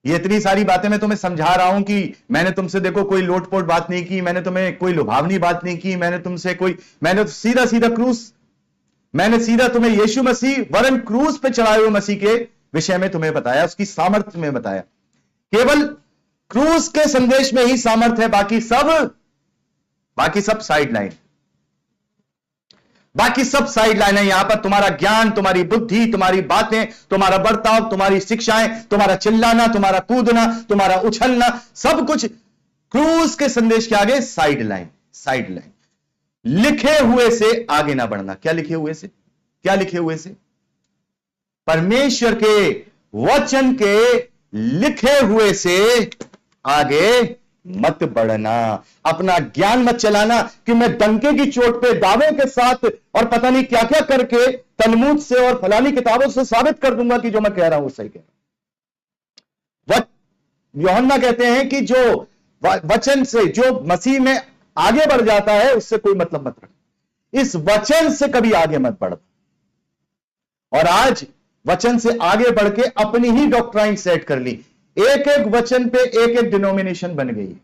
ये इतनी सारी बातें मैं तुम्हें समझा रहा हूं कि मैंने तुमसे देखो कोई लोटपोट बात नहीं की, मैंने तुम्हें कोई लुभावनी बात नहीं की, मैंने तो सीधा सीधा मैंने सीधा तुम्हें यीशु मसीह वरन क्रूस पे चढ़ाए हुए मसीह के विषय में तुम्हें बताया, उसकी सामर्थ्य में बताया। केवल क्रूस के संदेश में ही सामर्थ्य है, बाकी सब साइड लाइन है। यहां पर तुम्हारा ज्ञान, तुम्हारी बुद्धि, तुम्हारी बातें, तुम्हारा बर्ताव, तुम्हारी शिक्षाएं, तुम्हारा चिल्लाना, तुम्हारा कूदना, तुम्हारा उछलना, सब कुछ क्रूस के संदेश के आगे साइड लाइन। लिखे हुए से आगे ना बढ़ना। क्या लिखे हुए से? परमेश्वर के वचन के लिखे हुए से आगे मत बढ़ना। अपना ज्ञान मत चलाना कि मैं डंके की चोट पे दावे के साथ और पता नहीं क्या क्या करके तलमूद से और फलानी किताबों से साबित कर दूंगा कि जो मैं कह रहा हूं सही कह रहा हूं। यूहन्ना कहते हैं कि जो वचन से, जो मसीह में आगे बढ़ जाता है, उससे कोई मतलब मत रखना। इस वचन से कभी आगे मत बढ़ना। और आज वचन से आगे बढ़ के अपनी ही डॉक्ट्राइन सेट कर ली। एक एक वचन पे एक एक डिनोमिनेशन बन गई है।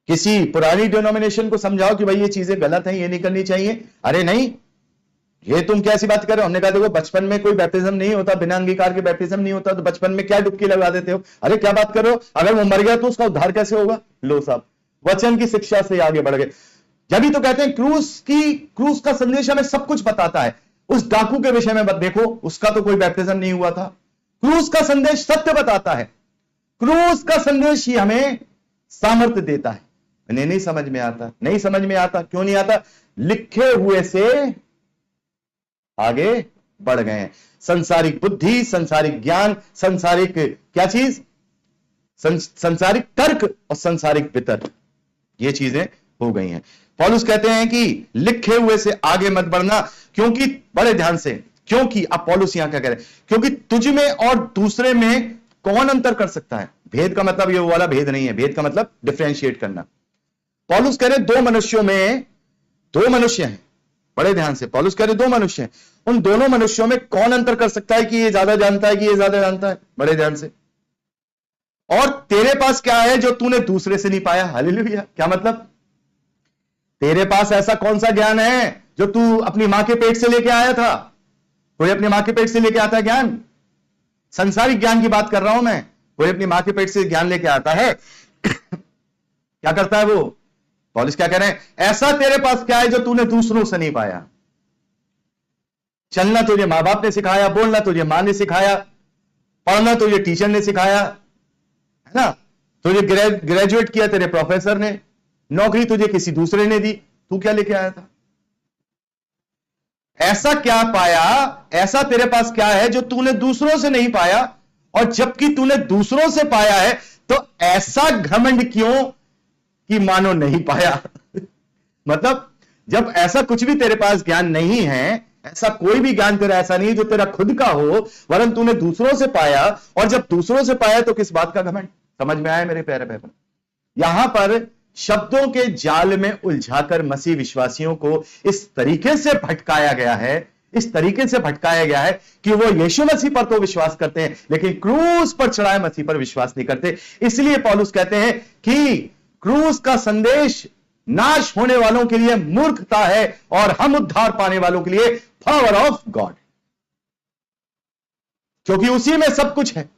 किसी पुरानी डिनोमिनेशन को समझाओ कि भाई ये चीजें गलत हैं, ये नहीं करनी चाहिए। अरे नहीं, ये तुम कैसी बात कर रहे हो? हमने कहा देखो बचपन में कोई बैप्टिज्म नहीं होता, बिना अंगीकार के बैप्टिज्म नहीं होता, तो बचपन में क्या डुबकी लगा देते हो? अरे क्या बात कर रहे हो? अगर वो मर गया तो उसका उद्धार कैसे होगा? लो साहब, वचन की शिक्षा से आगे बढ़ गए। जब ही तो कहते हैं क्रूस का संदेश हमें सब कुछ बताता है। उस डाकू के विषय में मत देखो, उसका तो कोई बैप्टिज्म नहीं हुआ था। क्रूस का संदेश सत्य बताता है। क्रूस का संदेश ही हमें सामर्थ्य देता है। नहीं समझ में आता। क्यों नहीं आता? लिखे हुए से आगे बढ़ गए हैं। संसारिक बुद्धि, संसारिक ज्ञान, संसारिक क्या चीज? संसारिक तर्क और संसारिक वितर्क, ये चीजें हो गई हैं। पौलुस कहते हैं कि लिखे हुए से आगे मत बढ़ना, क्योंकि बड़े ध्यान से, क्योंकि अब पौलुस यहां क्या कह रहे हैं? क्योंकि तुझ में और दूसरे में कौन अंतर कर सकता है? भेद का मतलब ये वाला भेद नहीं है। भेद का मतलब डिफरेंशिएट करना। पौलुस कह रहे दो मनुष्यों में दो मनुष्य हैं। बड़े ध्यान से, पौलुस कह रहे दो मनुष्य हैं। उन दोनों मनुष्यों में कौन अंतर कर सकता है कि ये ज्यादा जानता है कि ये ज्यादा जानता है? बड़े ध्यान से। और तेरे पास क्या है जो तूने दूसरे से नहीं पाया? हालेलुया। क्या मतलब? तेरे पास ऐसा कौन सा ज्ञान है जो तू अपनी मां के पेट से लेके आया था? कोई अपनी मां के पेट से लेके आता है ज्ञान? संसारिक ज्ञान की बात कर रहा हूं मैं। कोई अपनी मां के पेट से ज्ञान लेके आता है? क्या करता है वो? पौलुस क्या कह रहे हैं? ऐसा तेरे पास क्या है जो तूने दूसरों से नहीं पाया? चलना तुझे मां बाप ने सिखाया, बोलना तुझे मां ने सिखाया, पढ़ना तुझे टीचर ने सिखाया, है ना? तुझे ग्रेजुएट किया तेरे प्रोफेसर ने, नौकरी तुझे किसी दूसरे ने दी, तू क्या लेके आया था? ऐसा क्या पाया? ऐसा तेरे पास क्या है जो तूने दूसरों से नहीं पाया? और जबकि तूने दूसरों से पाया है तो ऐसा घमंड क्यों कि मानो नहीं पाया? मतलब जब ऐसा कुछ भी तेरे पास ज्ञान नहीं है, ऐसा कोई भी ज्ञान तेरा ऐसा नहीं जो तेरा खुद का हो, वरन तूने दूसरों से पाया। और जब दूसरों से पाया तो किस बात का घमंड? समझ में आया मेरे प्यारे बहन? यहां पर शब्दों के जाल में उलझाकर मसीह विश्वासियों को इस तरीके से भटकाया गया है कि वो यीशु मसीह पर तो विश्वास करते हैं लेकिन क्रूस पर चढ़ाए मसीह पर विश्वास नहीं करते। इसलिए पौलुस कहते हैं कि क्रूस का संदेश नाश होने वालों के लिए मूर्खता है और हम उद्धार पाने वालों के लिए पावर ऑफ गॉड, क्योंकि उसी में सब कुछ है।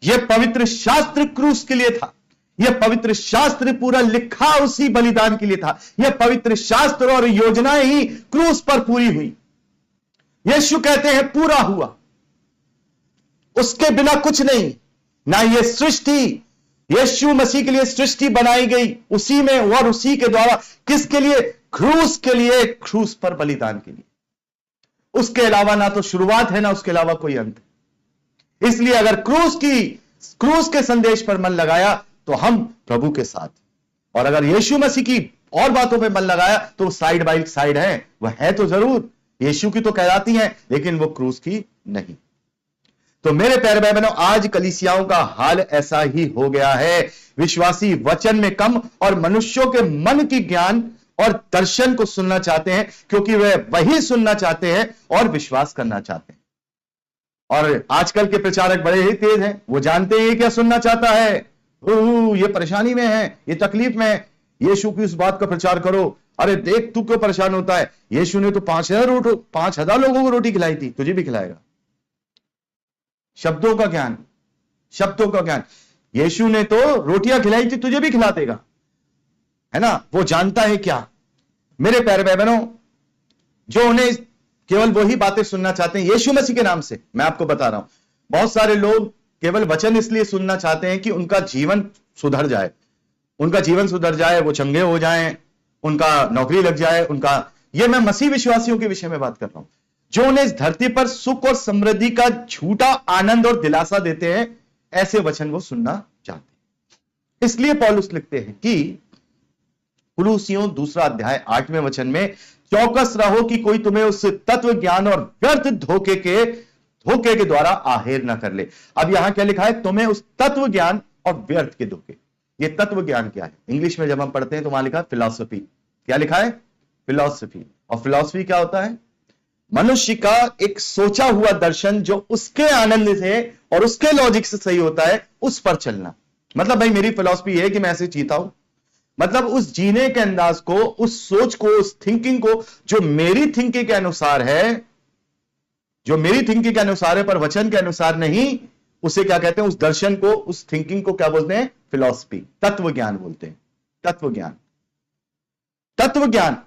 यह पवित्र शास्त्र क्रूस के लिए था। यह पवित्र शास्त्र पूरा लिखा उसी बलिदान के लिए था। यह पवित्र शास्त्र और योजनाएं ही क्रूस पर पूरी हुई। यीशु कहते हैं पूरा हुआ, उसके बिना कुछ नहीं। ना यह सृष्टि, यीशु मसीह के लिए सृष्टि बनाई गई उसी में और उसी के द्वारा। किसके लिए? क्रूस के लिए, क्रूस पर बलिदान के लिए। उसके अलावा ना तो शुरुआत है ना उसके अलावा कोई अंत। इसलिए अगर क्रूस के संदेश पर मन लगाया तो हम प्रभु के साथ, और अगर यीशु मसीह की और बातों पे मन लगाया तो साइड बाय साइड है। वह है तो जरूर, यीशु की तो कहलाती हैं, लेकिन वो क्रूस की नहीं। तो मेरे प्यारे भाई बहनों, आज कलीसियाओं का हाल ऐसा ही हो गया है। विश्वासी वचन में कम और मनुष्यों के मन की ज्ञान और दर्शन को सुनना चाहते हैं, क्योंकि वे वही सुनना चाहते हैं और विश्वास करना चाहते हैं। और आजकल के प्रचारक बड़े ही तेज हैं, वो जानते हैं क्या सुनना चाहता है। ये परेशानी में है, ये तकलीफ में है, यीशु की उस बात का प्रचार करो। अरे देख तू क्यों परेशान होता है, यीशु ने तो 5,000 लोगों को रोटी खिलाई थी, तुझे भी खिलाएगा। शब्दों का ज्ञान, शब्दों का ज्ञान। यीशु ने तो रोटियां खिलाई थी, तुझे भी खिला देगा, है ना। वो जानता है क्या। मेरे प्यारे भाई बहनों, जो उन्हें केवल वही बातें सुनना चाहते हैं यीशु मसीह के नाम से, मैं आपको बता रहा हूं, बहुत सारे लोग केवल वचन इसलिए सुनना चाहते हैं कि उनका जीवन सुधर जाए, उनका जीवन सुधर जाए, वो चंगे हो जाएं, उनका नौकरी लग जाए, उनका। ये मैं मसीह विश्वासियों के विषय में बात कर रहा हूं, जो उन्हें इस धरती पर सुख और समृद्धि का झूठा आनंद और दिलासा देते हैं, ऐसे वचन वो सुनना चाहते हैं। इसलिए पौलुस लिखते हैं कि कुलुसियों 2 अध्याय 8वें वचन में, चौकस रहो कि कोई तुम्हें उस तत्व ज्ञान और व्यर्थ धोखे के द्वारा आहेर ना कर ले। अब यहां क्या लिखा है, तुम्हें उस तत्व ज्ञान और व्यर्थ के धोखे। ये तत्व ज्ञान क्या है? इंग्लिश में जब हम पढ़ते हैं तो वहां लिखा है फिलॉसफी। क्या लिखा है? फिलॉसफी। और फिलॉसफी क्या होता है? मनुष्य का एक सोचा हुआ दर्शन जो उसके आनंद से और उसके लॉजिक से सही होता है, उस पर चलना। मतलब भाई मेरी फिलॉसफी है कि मैं ऐसे जीता हूं, मतलब उस जीने के अंदाज को, उस सोच को, उस थिंकिंग को जो मेरी थिंकिंग के अनुसार है, जो मेरी थिंकिंग के अनुसार है पर वचन के अनुसार नहीं, उसे क्या कहते हैं? उस दर्शन को, उस थिंकिंग को क्या बोलते हैं? फिलॉसफी, तत्व ज्ञान बोलते हैं। तत्व ज्ञान, तत्व ज्ञान।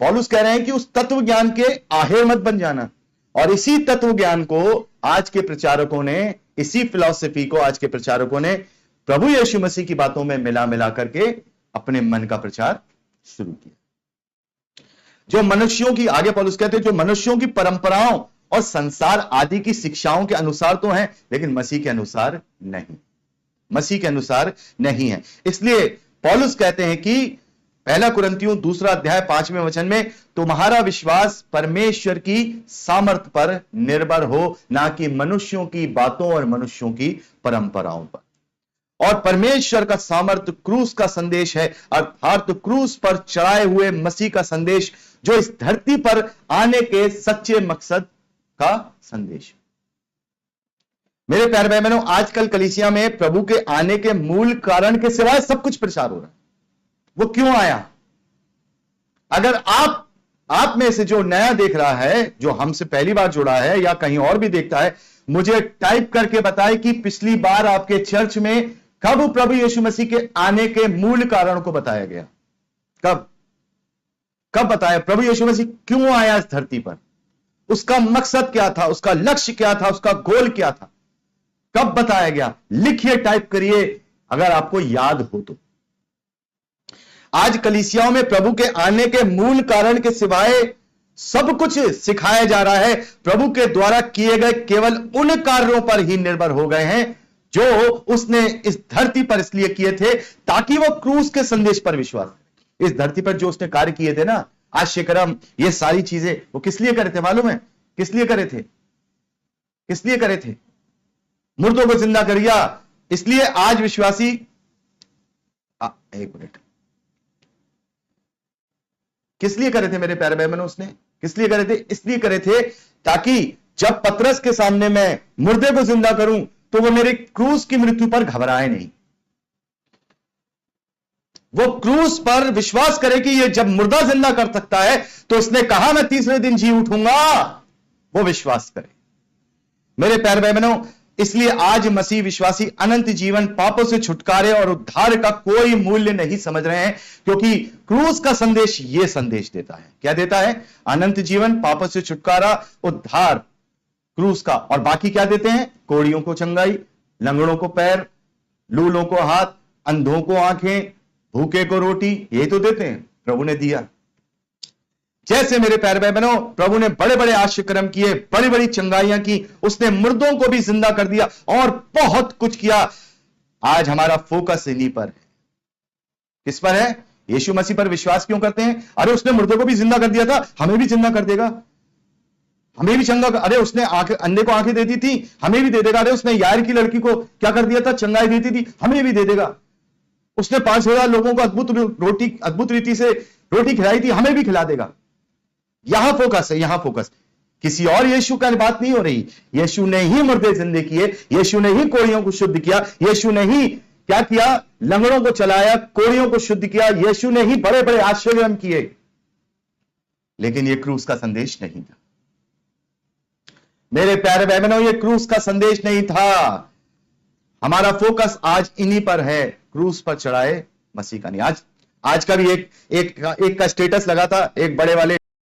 पौलुस कह रहे हैं कि उस तत्व ज्ञान के आहेर मत बन जाना। और इसी तत्व ज्ञान को आज के प्रचारकों ने, इसी फिलॉसफी को आज के प्रचारकों ने प्रभु यीशु मसीह की बातों में मिला करके अपने मन का प्रचार शुरू किया। जो मनुष्यों की, आगे पौलुस कहते हैं, जो मनुष्यों की परंपराओं और संसार आदि की शिक्षाओं के अनुसार तो हैं, लेकिन मसीह के अनुसार नहीं, मसीह के अनुसार नहीं है। इसलिए पौलुस कहते हैं कि 1 कुरिन्थियों 2 अध्याय 5वें वचन में, तुम्हारा विश्वास परमेश्वर की सामर्थ पर निर्भर हो, ना कि मनुष्यों की बातों और मनुष्यों की परंपराओं पर। और परमेश्वर का सामर्थ क्रूस का संदेश है, अर्थात क्रूस पर चढ़ाए हुए मसीह का संदेश, जो इस धरती पर आने के सच्चे मकसद का संदेश। मेरे प्यारे भाई बहनों, आजकल कलीसिया में प्रभु के आने के मूल कारण के सिवाय सब कुछ प्रचार हो रहा है। वो क्यों आया? अगर आप में से जो नया देख रहा है, जो हमसे पहली बार जुड़ा है या कहीं और भी देखता है, मुझे टाइप करके बताए कि पिछली बार आपके चर्च में कब प्रभु यीशु मसीह के आने के मूल कारण को बताया गया? कब बताया? प्रभु यीशु मसीह क्यों आया इस धरती पर? उसका मकसद क्या था? उसका लक्ष्य क्या था? उसका गोल क्या था? कब बताया गया? लिखिए, टाइप करिए अगर आपको याद हो तो। आज कलीसियाओं में प्रभु के आने के मूल कारण के सिवाय सब कुछ सिखाया जा रहा है, प्रभु के द्वारा किए गए केवल उन कार्यों पर ही निर्भर हो गए हैं जो उसने इस धरती पर इसलिए किए थे ताकि वो क्रूस के संदेश पर विश्वास करें। इस धरती पर जो उसने कार्य किए थे ना, आश्चर्य कर्म, ये सारी चीजें, वो किस लिए करे थे मालूम है? किस लिए करे थे? किस लिए करे थे? मुर्दों को जिंदा कर दिया। इसलिए आज विश्वासी, एक मिनट, किस लिए करे थे मेरे प्यारे भाई बहनों? उसने किस लिए करे थे? इसलिए करे थे ताकि जब पतरस के सामने मैं मुर्दे को जिंदा करूं तो वो मेरे क्रूस की मृत्यु पर घबराए नहीं। वो क्रूस पर विश्वास करे कि ये जब मुर्दा जिंदा कर सकता है तो इसने कहा मैं तीसरे दिन जी उठूंगा, वो विश्वास करे। मेरे प्यारे भाई बहनों, इसलिए आज मसीह विश्वासी अनंत जीवन, पापों से छुटकारे और उद्धार का कोई मूल्य नहीं समझ रहे हैं, क्योंकि क्रूस का संदेश यह संदेश देता है। क्या देता है? अनंत जीवन, पापों से छुटकारा, उद्धार, क्रूस का। और बाकी क्या देते हैं? कोड़ियों को चंगाई, लंगड़ों को पैर, लूलों को हाथ, अंधों को आंखें, भूखे को रोटी, यही तो देते हैं। प्रभु ने दिया। जैसे मेरे प्यारे भाई बहनों, प्रभु ने बड़े बड़े आश्चर्य कर्म किए, बड़ी बड़ी चंगाइयां की, उसने मुर्दों को भी जिंदा कर दिया और बहुत कुछ किया। आज हमारा फोकस इन्हीं पर है। किस पर है? यीशु मसीह पर विश्वास क्यों करते हैं? अरे उसने मुर्दों को भी जिंदा कर दिया था, हमें भी जिंदा कर देगा, हमें भी चंगा। अरे उसने अंधे को आंखें देती थी, हमें भी दे देगा। अरे उसने यार की लड़की को क्या कर दिया था? चंगाई देती थी, हमें भी दे देगा। उसने 5,000 लोगों को अद्भुत रीति से रोटी खिलाई थी, हमें भी खिला देगा। यहां फोकस है, यहां फोकस। किसी और यीशु का बात नहीं हो रही। यीशु ने ही मुर्दे जिंदे किए, यीशु ने ही कोढ़ियों को शुद्ध किया, यीशु ने ही क्या किया, लंगड़ों को चलाया, कोढ़ियों को शुद्ध किया, यीशु ने ही बड़े बड़े आश्चर्य किए। लेकिन यह क्रूस का संदेश नहीं था मेरे प्यारे बहनों, यह क्रूस का संदेश नहीं था। हमारा फोकस आज इन्हीं पर है, क्रूस पर चढ़ाए मसीह का नहीं। आज का भी एक का स्टेटस लगा था, एक बड़े वाले